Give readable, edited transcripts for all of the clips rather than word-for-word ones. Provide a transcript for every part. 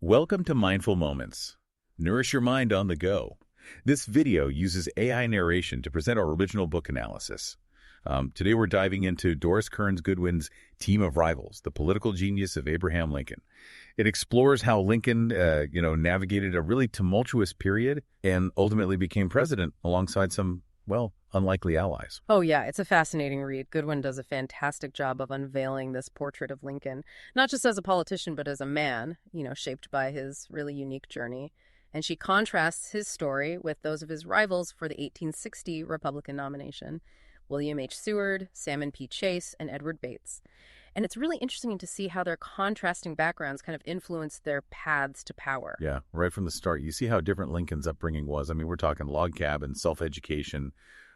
Welcome to Mindful Moments. Nourish your mind on the go. This video uses AI narration to present our original book analysis. Today we're diving into Doris Kearns Goodwin's Team of Rivals, the Political Genius of Abraham Lincoln. It explores how Lincoln, navigated a really tumultuous period and ultimately became president alongside some, unlikely allies. Oh, yeah, it's a fascinating read. Goodwin does a fantastic job of unveiling this portrait of Lincoln, not just as a politician, but as a man, shaped by his really unique journey. And she contrasts his story with those of his rivals for the 1860 Republican nomination, William H. Seward, Salmon P. Chase, and Edward Bates. And it's really interesting to see how their contrasting backgrounds kind of influenced their paths to power. Yeah, right from the start. You see how different Lincoln's upbringing was. I mean, we're talking log cabin, self-education,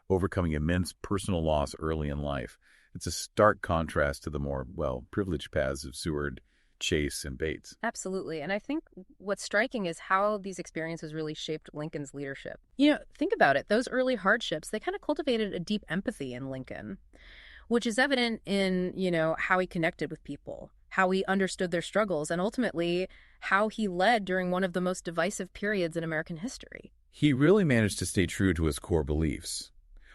overcoming immense personal loss early in life. It's a stark contrast to the more, privileged paths of Seward, Chase, and Bates. Absolutely. And I think what's striking is how these experiences really shaped Lincoln's leadership. Think about it. Those early hardships, they kind of cultivated a deep empathy in Lincoln, which is evident in, how he connected with people, how he understood their struggles, and ultimately how he led during one of the most divisive periods in American history. He really managed to stay true to his core beliefs,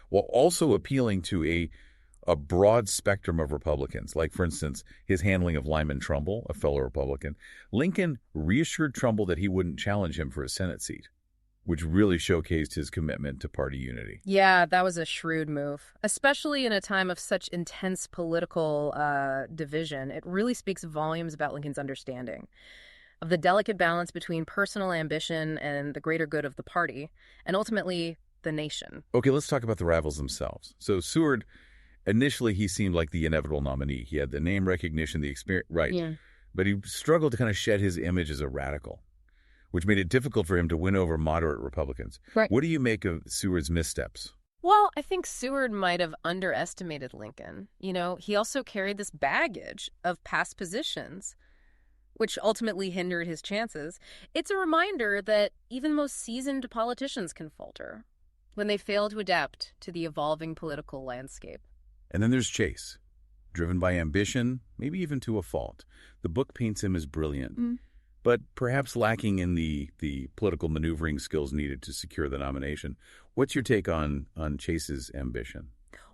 while also appealing to a broad spectrum of Republicans. Like, for instance, his handling of Lyman Trumbull, a fellow Republican. Lincoln reassured Trumbull that he wouldn't challenge him for a Senate seat, which really showcased his commitment to party unity. Yeah, that was a shrewd move, especially in a time of such intense political division. It really speaks volumes about Lincoln's understanding of the delicate balance between personal ambition and the greater good of the party, and ultimately the nation. Okay, let's talk about the rivals themselves. So Seward, initially he seemed like the inevitable nominee. He had the name recognition, the experience, right. Yeah. But he struggled to kind of shed his image as a radical, which made it difficult for him to win over moderate Republicans. Right. What do you make of Seward's missteps? Well, I think Seward might have underestimated Lincoln. He also carried this baggage of past positions, which ultimately hindered his chances. It's a reminder that even most seasoned politicians can falter when they fail to adapt to the evolving political landscape. And then there's Chase, driven by ambition, maybe even to a fault. The book paints him as brilliant, but perhaps lacking in the political maneuvering skills needed to secure the nomination. What's your take on Chase's ambition?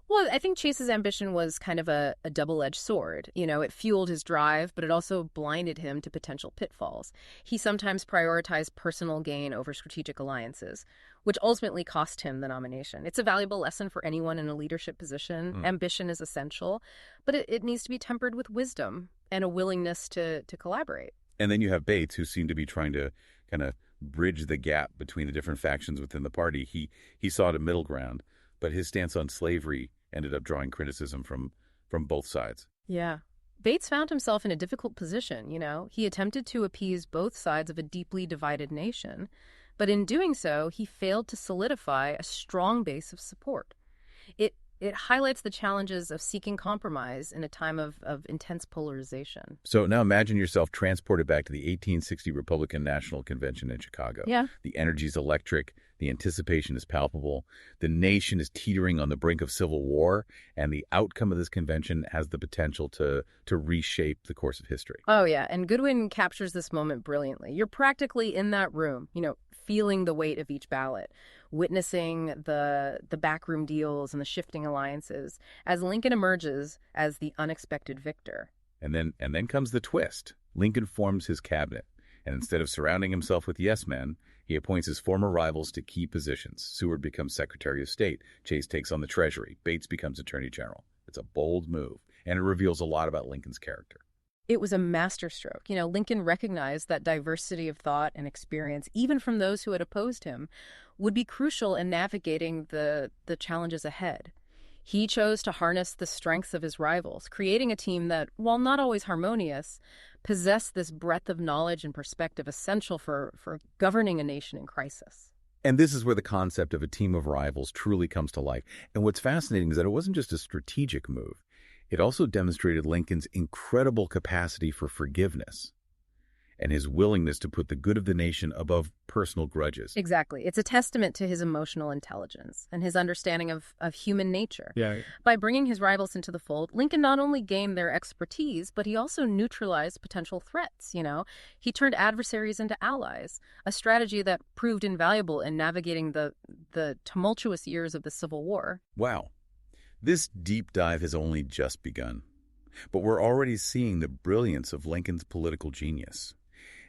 Well, I think Chase's ambition was kind of a double-edged sword. It fueled his drive, but it also blinded him to potential pitfalls. He sometimes prioritized personal gain over strategic alliances, which ultimately cost him the nomination. It's a valuable lesson for anyone in a leadership position. Ambition is essential, but it needs to be tempered with wisdom and a willingness to collaborate. And then you have Bates, who seemed to be trying to kind of bridge the gap between the different factions within the party. He sought a middle ground, but his stance on slavery ended up drawing criticism from both sides. Yeah. Bates found himself in a difficult position, He attempted to appease both sides of a deeply divided nation, but in doing so, he failed to solidify a strong base of support. It highlights the challenges of seeking compromise in a time of intense polarization. So now imagine yourself transported back to the 1860 Republican National Convention in Chicago. Yeah. The energy's electric. The anticipation is palpable. The nation is teetering on the brink of civil war, and the outcome of this convention has the potential to reshape the course of history. Oh, yeah. And Goodwin captures this moment brilliantly. You're practically in that room, feeling the weight of each ballot, witnessing the backroom deals and the shifting alliances as Lincoln emerges as the unexpected victor. And then comes the twist. Lincoln forms his cabinet, and instead of surrounding himself with yes men, he appoints his former rivals to key positions. Seward becomes Secretary of State. Chase takes on the Treasury. Bates becomes Attorney General. It's a bold move, and it reveals a lot about Lincoln's character. It was a masterstroke. Lincoln recognized that diversity of thought and experience, even from those who had opposed him, would be crucial in navigating the challenges ahead. He chose to harness the strengths of his rivals, creating a team that, while not always harmonious, possessed this breadth of knowledge and perspective essential for governing a nation in crisis. And this is where the concept of a team of rivals truly comes to life. And what's fascinating is that it wasn't just a strategic move. It also demonstrated Lincoln's incredible capacity for forgiveness. and his willingness to put the good of the nation above personal grudges. Exactly. It's a testament to his emotional intelligence and his understanding of human nature. Yeah. By bringing his rivals into the fold, Lincoln not only gained their expertise, but he also neutralized potential threats, He turned adversaries into allies, a strategy that proved invaluable in navigating the tumultuous years of the Civil War. Wow. This deep dive has only just begun. But we're already seeing the brilliance of Lincoln's political genius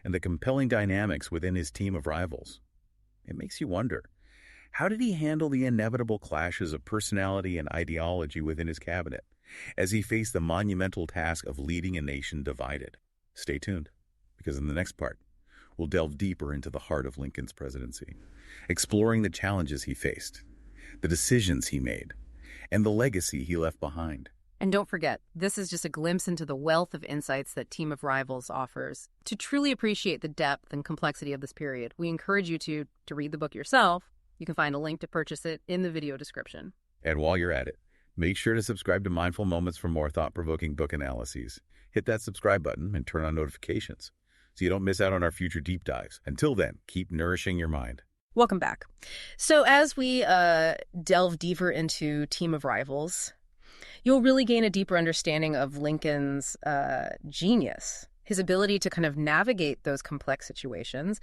and the compelling dynamics within his team of rivals. It makes you wonder, how did he handle the inevitable clashes of personality and ideology within his cabinet as he faced the monumental task of leading a nation divided? Stay tuned, because in the next part, we'll delve deeper into the heart of Lincoln's presidency, exploring the challenges he faced, the decisions he made, and the legacy he left behind. And don't forget, this is just a glimpse into the wealth of insights that Team of Rivals offers. To truly appreciate the depth and complexity of this period, we encourage you to read the book yourself. You can find a link to purchase it in the video description. And while you're at it, make sure to subscribe to Mindful Moments for more thought-provoking book analyses. Hit that subscribe button and turn on notifications so you don't miss out on our future deep dives. Until then, keep nourishing your mind. Welcome back. So as we delve deeper into Team of Rivals, you'll really gain a deeper understanding of Lincoln's genius, his ability to kind of navigate those complex situations,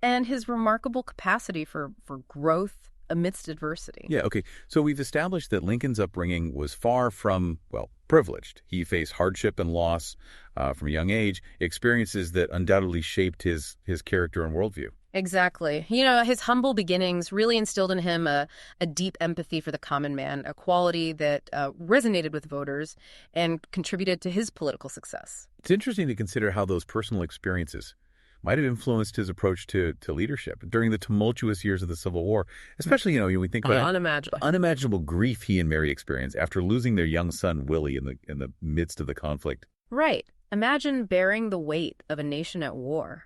and his remarkable capacity for growth amidst adversity. Yeah, okay. So we've established that Lincoln's upbringing was far from, privileged. He faced hardship and loss from a young age, experiences that undoubtedly shaped his character and worldview. Exactly. His humble beginnings really instilled in him a deep empathy for the common man, a quality that resonated with voters and contributed to his political success. It's interesting to consider how those personal experiences might have influenced his approach to leadership during the tumultuous years of the Civil War, especially, when we think about the unimaginable grief he and Mary experienced after losing their young son, Willie, in the midst of the conflict. Right. Imagine bearing the weight of a nation at war,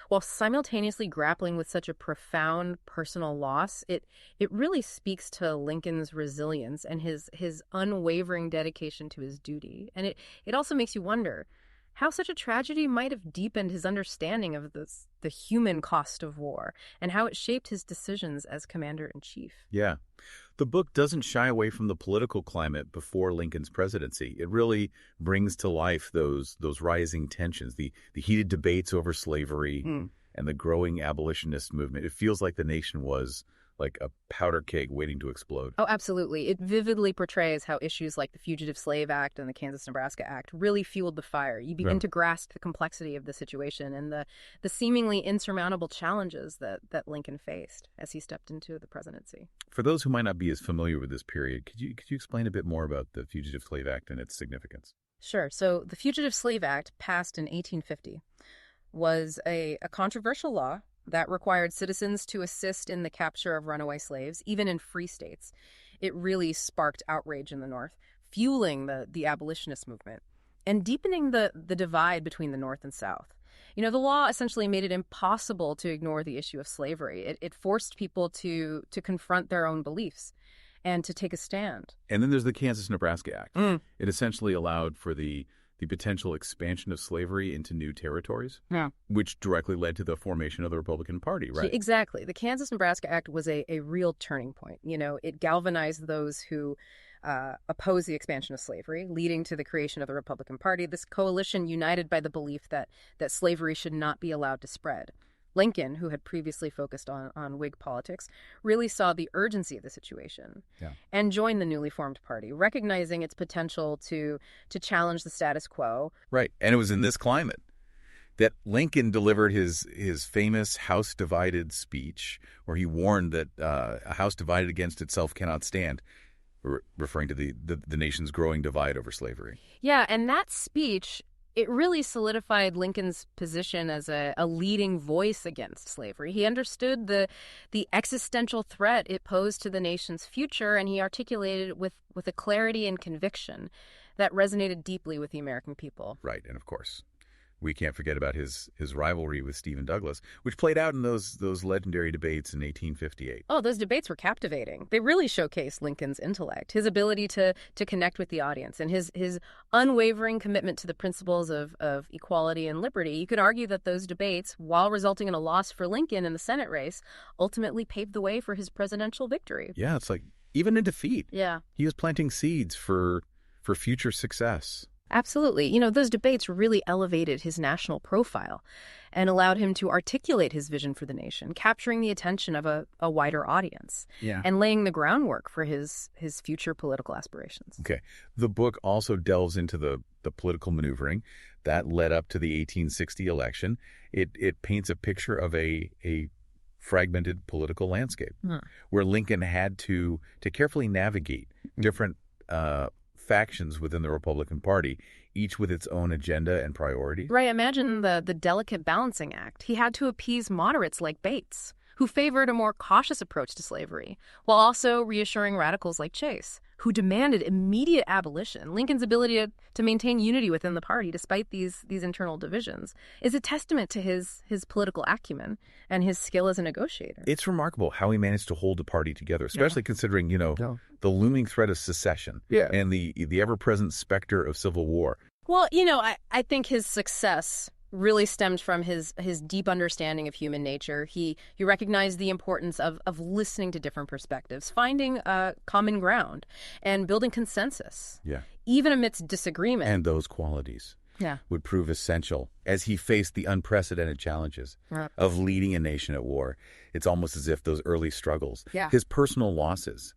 while simultaneously grappling with such a profound personal loss. It really speaks to Lincoln's resilience and his unwavering dedication to his duty. And it also makes you wonder how such a tragedy might have deepened his understanding of the human cost of war and how it shaped his decisions as commander-in-chief. Yeah. The book doesn't shy away from the political climate before Lincoln's presidency. It really brings to life those rising tensions, the heated debates over slavery and the growing abolitionist movement. It feels like the nation was like a powder keg waiting to explode. Oh, absolutely. It vividly portrays how issues like the Fugitive Slave Act and the Kansas-Nebraska Act really fueled the fire. You begin to grasp the complexity of the situation and the seemingly insurmountable challenges that Lincoln faced as he stepped into the presidency. For those who might not be as familiar with this period, could you explain a bit more about the Fugitive Slave Act and its significance? Sure. So the Fugitive Slave Act, passed in 1850, was a controversial law that required citizens to assist in the capture of runaway slaves, even in free states. It really sparked outrage in the North, fueling the abolitionist movement and deepening the divide between the North and South. The law essentially made it impossible to ignore the issue of slavery. It forced people to confront their own beliefs and to take a stand. And then there's the Kansas-Nebraska Act. It essentially allowed for the potential expansion of slavery into new territories, which directly led to the formation of the Republican Party, right? Exactly. The Kansas-Nebraska Act was a real turning point. It galvanized those who opposed the expansion of slavery, leading to the creation of the Republican Party, this coalition united by the belief that slavery should not be allowed to spread. Lincoln, who had previously focused on Whig politics, really saw the urgency of the situation and joined the newly formed party, recognizing its potential to challenge the status quo. Right. And it was in this climate that Lincoln delivered his famous House Divided speech, where he warned that a house divided against itself cannot stand, referring to the nation's growing divide over slavery. Yeah, and that speech, it really solidified Lincoln's position as a leading voice against slavery. He understood the existential threat it posed to the nation's future, and he articulated it with a clarity and conviction that resonated deeply with the American people. Right, and of course, We can't forget about his rivalry with Stephen Douglas, which played out in those legendary debates in 1858. Oh, those debates were captivating. They really showcased Lincoln's intellect, his ability to connect with the audience, and his unwavering commitment to the principles of equality and liberty. You could argue that those debates, while resulting in a loss for Lincoln in the Senate race, ultimately paved the way for his presidential victory. Yeah, it's like even in defeat, yeah, he was planting seeds for future success. Absolutely. You know, those debates really elevated his national profile and allowed him to articulate his vision for the nation, capturing the attention of a wider audience and laying the groundwork for his future political aspirations. Okay. The book also delves into the political maneuvering that led up to the 1860 election. It paints a picture of a fragmented political landscape where Lincoln had to carefully navigate different factions within the Republican Party, each with its own agenda and priorities. Right. Imagine the delicate balancing act. He had to appease moderates like Bates, who favored a more cautious approach to slavery, while also reassuring radicals like Chase, who demanded immediate abolition. Lincoln's ability to maintain unity within the party despite these internal divisions is a testament to his political acumen and his skill as a negotiator. It's remarkable how he managed to hold the party together, especially considering, the looming threat of secession and the ever-present specter of civil war. Well, I think his success really stemmed from his deep understanding of human nature. He recognized the importance of listening to different perspectives, finding common ground, and building consensus, even amidst disagreement. And those qualities would prove essential as he faced the unprecedented challenges of leading a nation at war. It's almost as if those early struggles, his personal losses,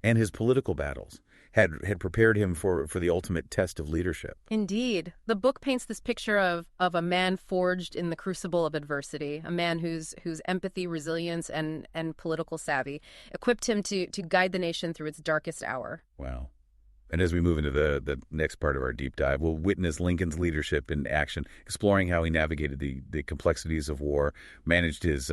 and his political battles had prepared him for the ultimate test of leadership. Indeed. The book paints this picture of a man forged in the crucible of adversity, a man whose empathy, resilience, and political savvy equipped him to guide the nation through its darkest hour. Wow. And as we move into the next part of our deep dive, we'll witness Lincoln's leadership in action, exploring how he navigated the complexities of war, managed his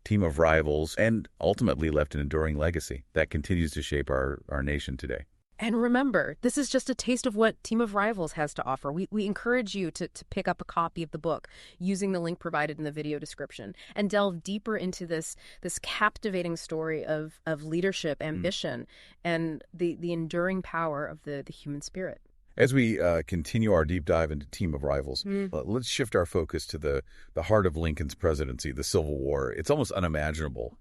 team of rivals, and ultimately left an enduring legacy that continues to shape our nation today. And remember, this is just a taste of what Team of Rivals has to offer. We encourage you to pick up a copy of the book using the link provided in the video description and delve deeper into this captivating story of leadership, ambition, and the enduring power of the human spirit. As we continue our deep dive into Team of Rivals, let's shift our focus to the heart of Lincoln's presidency, the Civil War. It's almost unimaginable,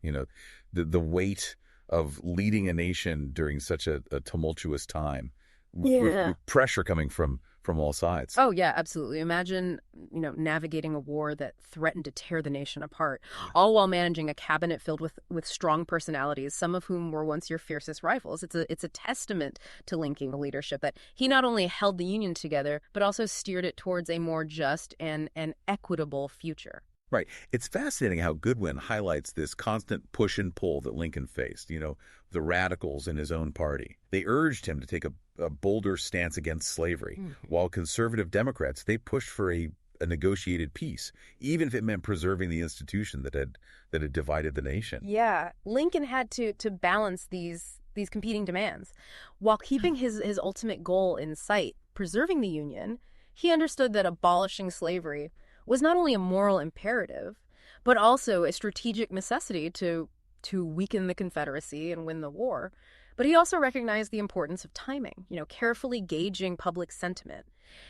the weight of leading a nation during such a tumultuous time, with pressure coming from all sides. Oh, yeah, absolutely. Imagine, navigating a war that threatened to tear the nation apart, all while managing a cabinet filled with strong personalities, some of whom were once your fiercest rivals. It's a testament to Lincoln's leadership that he not only held the Union together, but also steered it towards a more just and equitable future. Right. It's fascinating how Goodwin highlights this constant push and pull that Lincoln faced, the radicals in his own party. They urged him to take a bolder stance against slavery, while conservative Democrats, they pushed for a negotiated peace, even if it meant preserving the institution that had divided the nation. Yeah. Lincoln had to balance these competing demands. While keeping his ultimate goal in sight, preserving the Union, he understood that abolishing slavery was not only a moral imperative, but also a strategic necessity to weaken the Confederacy and win the war. But he also recognized the importance of timing, carefully gauging public sentiment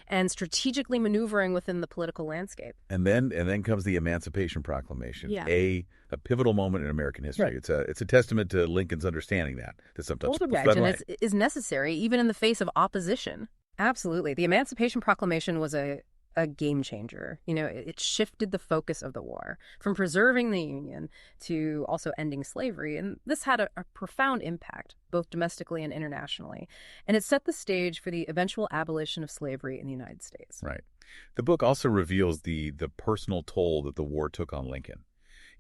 and strategically maneuvering within the political landscape. And then comes the Emancipation Proclamation, a pivotal moment in American history. Right. It's a testament to Lincoln's understanding that sometimes is necessary even in the face of opposition. Absolutely. The Emancipation Proclamation was a game changer. It shifted the focus of the war from preserving the Union to also ending slavery. And this had a profound impact, both domestically and internationally. And it set the stage for the eventual abolition of slavery in the United States. Right. The book also reveals the personal toll that the war took on Lincoln.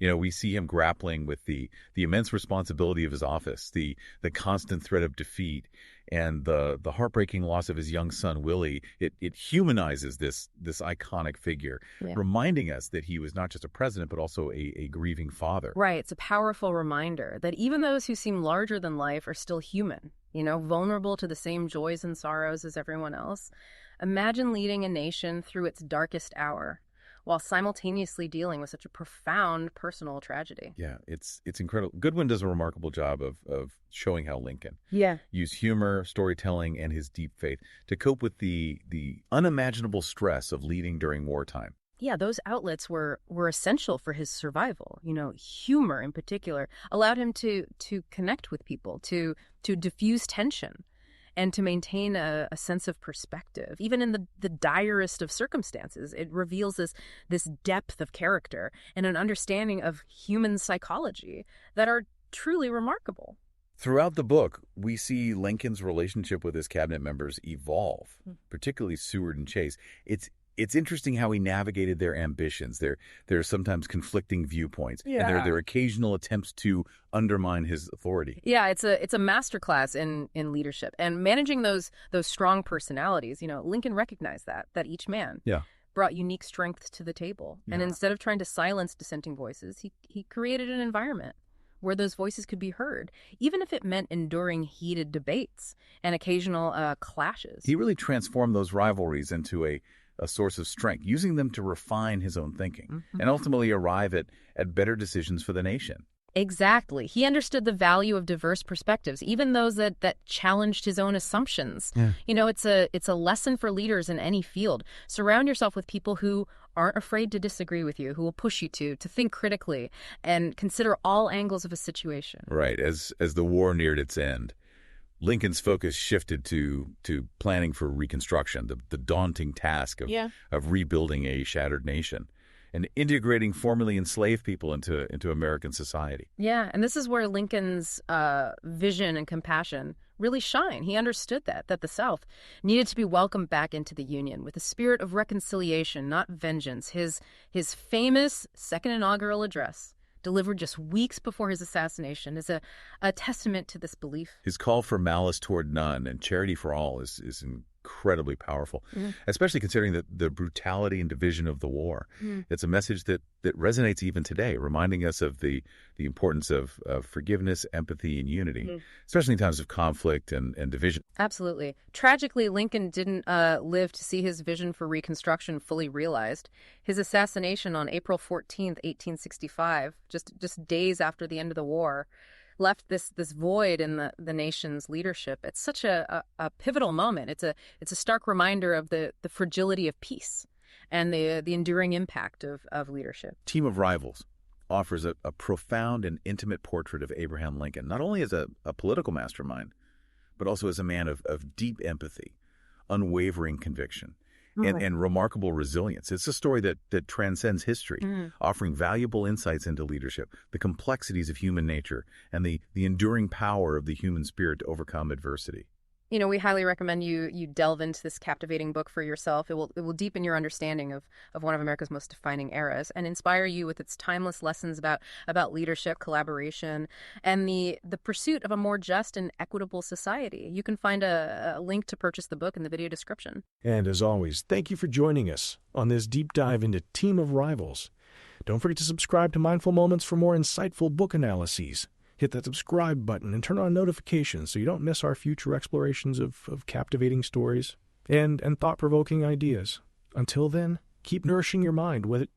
We see him grappling with the immense responsibility of his office, the constant threat of defeat, and the heartbreaking loss of his young son, Willie. It humanizes this iconic figure, reminding us that he was not just a president, but also a grieving father. Right. It's a powerful reminder that even those who seem larger than life are still human, vulnerable to the same joys and sorrows as everyone else. Imagine leading a nation through its darkest hour while simultaneously dealing with such a profound personal tragedy. Yeah, it's incredible. Goodwin does a remarkable job of showing how Lincoln Yeah. used humor, storytelling, and his deep faith to cope with the unimaginable stress of leading during wartime. Yeah, those outlets were essential for his survival. Humor in particular allowed him to connect with people, to diffuse tension, and to maintain a sense of perspective. Even in the direst of circumstances, it reveals this depth of character and an understanding of human psychology that are truly remarkable. Throughout the book, we see Lincoln's relationship with his cabinet members evolve, particularly Seward and Chase. It's interesting how he navigated their ambitions, their sometimes conflicting viewpoints, and their occasional attempts to undermine his authority. Yeah, it's a masterclass in leadership and managing those strong personalities. Lincoln recognized that each man brought unique strengths to the table, and instead of trying to silence dissenting voices, he created an environment where those voices could be heard, even if it meant enduring heated debates and occasional clashes. He really transformed those rivalries into a source of strength, using them to refine his own thinking and ultimately arrive at better decisions for the nation. Exactly. He understood the value of diverse perspectives, even those that challenged his own assumptions. Yeah. It's a lesson for leaders in any field. Surround yourself with people who aren't afraid to disagree with you, who will push you to think critically and consider all angles of a situation. Right. As the war neared its end, Lincoln's focus shifted to planning for Reconstruction, the daunting task of rebuilding a shattered nation and integrating formerly enslaved people into American society. Yeah, and this is where Lincoln's vision and compassion really shine. He understood that the South needed to be welcomed back into the Union with a spirit of reconciliation, not vengeance. His famous second inaugural address, delivered just weeks before his assassination, is a testament to this belief. His call for malice toward none and charity for all is incredibly powerful, especially considering the brutality and division of the war. It's a message that resonates even today, reminding us of the importance of forgiveness, empathy, and unity, especially in times of conflict and division. Absolutely. Tragically, Lincoln didn't live to see his vision for Reconstruction fully realized. His assassination on April 14th, 1865, just days after the end of the war, left this void in the nation's leadership. It's such a pivotal moment. It's a stark reminder of the fragility of peace and the enduring impact of leadership. Team of Rivals offers a profound and intimate portrait of Abraham Lincoln, not only as a political mastermind, but also as a man of deep empathy, unwavering conviction, and remarkable resilience. It's a story that transcends history, offering valuable insights into leadership, the complexities of human nature, and the enduring power of the human spirit to overcome adversity. We highly recommend you delve into this captivating book for yourself. It will deepen your understanding of one of America's most defining eras and inspire you with its timeless lessons about leadership, collaboration, and the pursuit of a more just and equitable society. You can find a link to purchase the book in the video description. And as always, thank you for joining us on this deep dive into Team of Rivals. Don't forget to subscribe to Mindful Moments for more insightful book analyses. Hit that subscribe button and turn on notifications so you don't miss our future explorations of captivating stories and thought-provoking ideas. Until then, keep nourishing your mind with